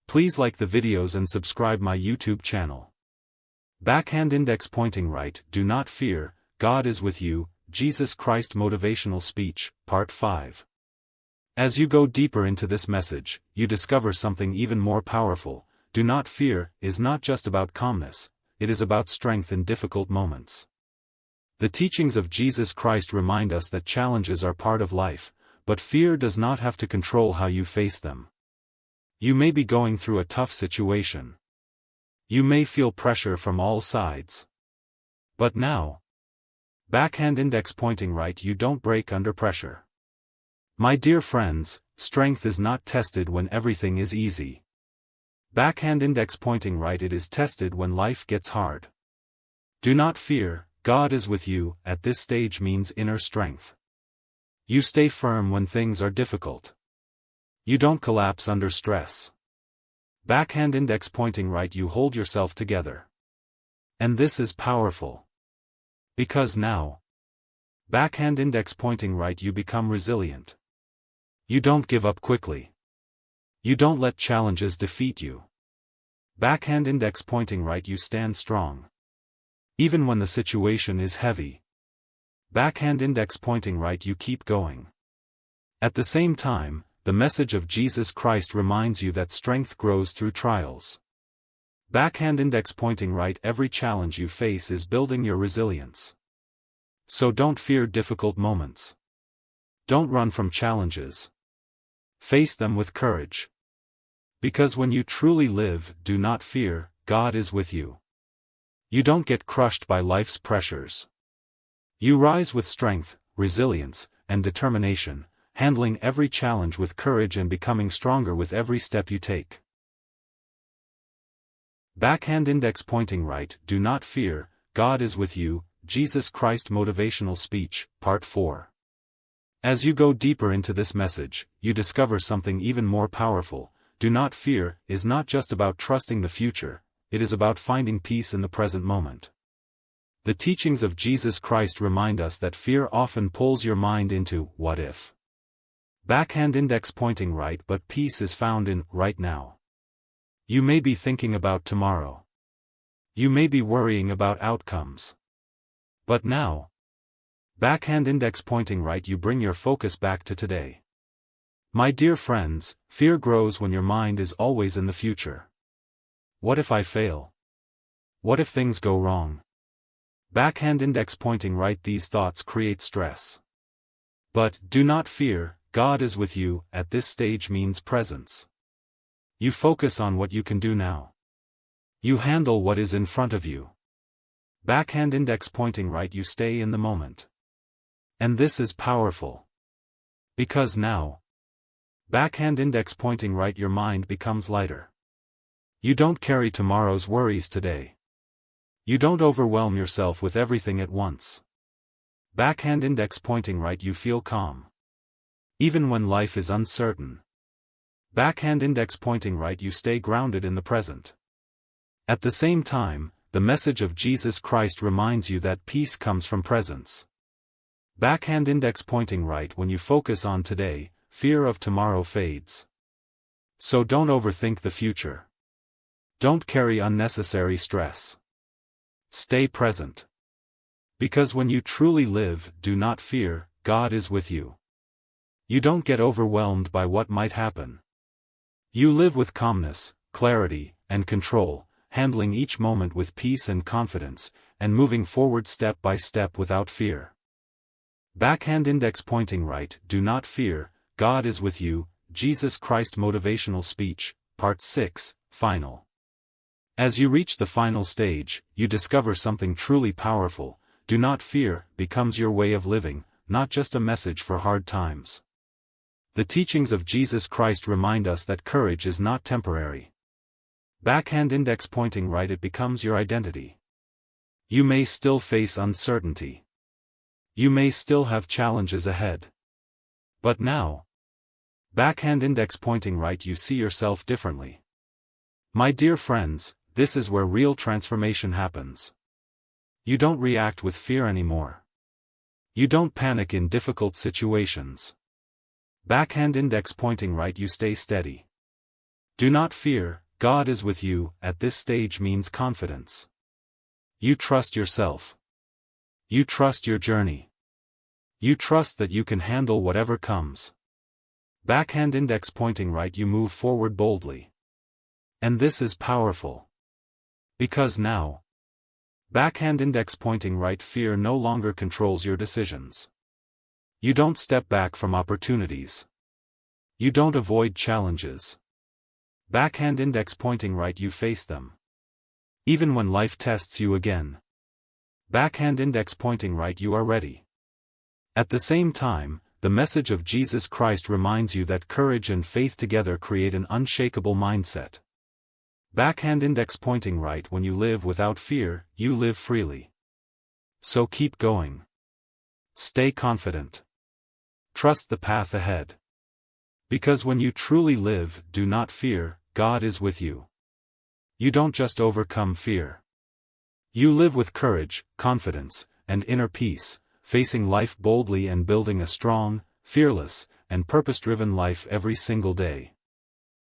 Please like the videos and subscribe my YouTube channel. Backhand index pointing right. Do not fear, God is with you. Jesus Christ Motivational Speech, Part 5. As you go deeper into this message, you discover something even more powerful. Do not fear is not just about calmness, it is about strength in difficult moments. The teachings of Jesus Christ remind us that challenges are part of life, but fear does not have to control how you face them. You may be going through a tough situation. You may feel pressure from all sides. But now, backhand index pointing right, you don't break under pressure. My dear friends, strength is not tested when everything is easy. Backhand index pointing right, it is tested when life gets hard. Do not fear, God is with you. At this stage means inner strength. You stay firm when things are difficult. You don't collapse under stress. Backhand index pointing right, you hold yourself together. And this is powerful. Because now, backhand index pointing right, you become resilient. You don't give up quickly. You don't let challenges defeat you. Backhand index pointing right, you stand strong. Even when the situation is heavy. Backhand index pointing right, you keep going. At the same time, the message of Jesus Christ reminds you that strength grows through trials. Backhand index pointing right, every challenge you face is building your resilience. So don't fear difficult moments. Don't run from challenges. Face them with courage. Because when you truly live, do not fear, God is with you. You don't get crushed by life's pressures. You rise with strength, resilience, and determination, handling every challenge with courage and becoming stronger with every step you take. Backhand index pointing right. Do not fear, God is with you. Jesus Christ Motivational Speech, Part 4. As you go deeper into this message, you discover something even more powerful. Do not fear is not just about trusting the future, it is about finding peace in the present moment. The teachings of Jesus Christ remind us that fear often pulls your mind into what if. Backhand index pointing right, but peace is found in right now. You may be thinking about tomorrow. You may be worrying about outcomes. But now, backhand index pointing right, you bring your focus back to today. My dear friends, fear grows when your mind is always in the future. What if I fail? What if things go wrong? Backhand index pointing right, these thoughts create stress. But do not fear, God is with you. At this stage means presence. You focus on what you can do now. You handle what is in front of you. Backhand index pointing right, you stay in the moment. And this is powerful. Because now, backhand index pointing right, your mind becomes lighter. You don't carry tomorrow's worries today. You don't overwhelm yourself with everything at once. Backhand index pointing right, you feel calm. Even when life is uncertain. Backhand index pointing right, you stay grounded in the present. At the same time, the message of Jesus Christ reminds you that peace comes from presence. Backhand index pointing right, when you focus on today, fear of tomorrow fades. So don't overthink the future. Don't carry unnecessary stress. Stay present. Because when you truly live, do not fear, God is with you. You don't get overwhelmed by what might happen. You live with calmness, clarity, and control, handling each moment with peace and confidence, and moving forward step by step without fear. Backhand index pointing right. Do not fear, God is with you. Jesus Christ Motivational Speech, Part 6, Final. As you reach the final stage, you discover something truly powerful. Do not fear becomes your way of living, not just a message for hard times. The teachings of Jesus Christ remind us that courage is not temporary. Backhand index pointing right, it becomes your identity. You may still face uncertainty. You may still have challenges ahead. But now, backhand index pointing right, you see yourself differently. My dear friends, this is where real transformation happens. You don't react with fear anymore. You don't panic in difficult situations. Backhand index pointing right, you stay steady. Do not fear, God is with you, at this stage means confidence. You trust yourself. You trust your journey. You trust that you can handle whatever comes. Backhand index pointing right, you move forward boldly. And this is powerful. Because now, backhand index pointing right, fear no longer controls your decisions. You don't step back from opportunities. You don't avoid challenges. Backhand index pointing right, you face them. Even when life tests you again. Backhand index pointing right, you are ready. At the same time, the message of Jesus Christ reminds you that courage and faith together create an unshakable mindset. Backhand index pointing right, when you live without fear, you live freely. So keep going. Stay confident. Trust the path ahead. Because when you truly live, do not fear, God is with you. You don't just overcome fear. You live with courage, confidence, and inner peace, facing life boldly and building a strong, fearless, and purpose-driven life every single day.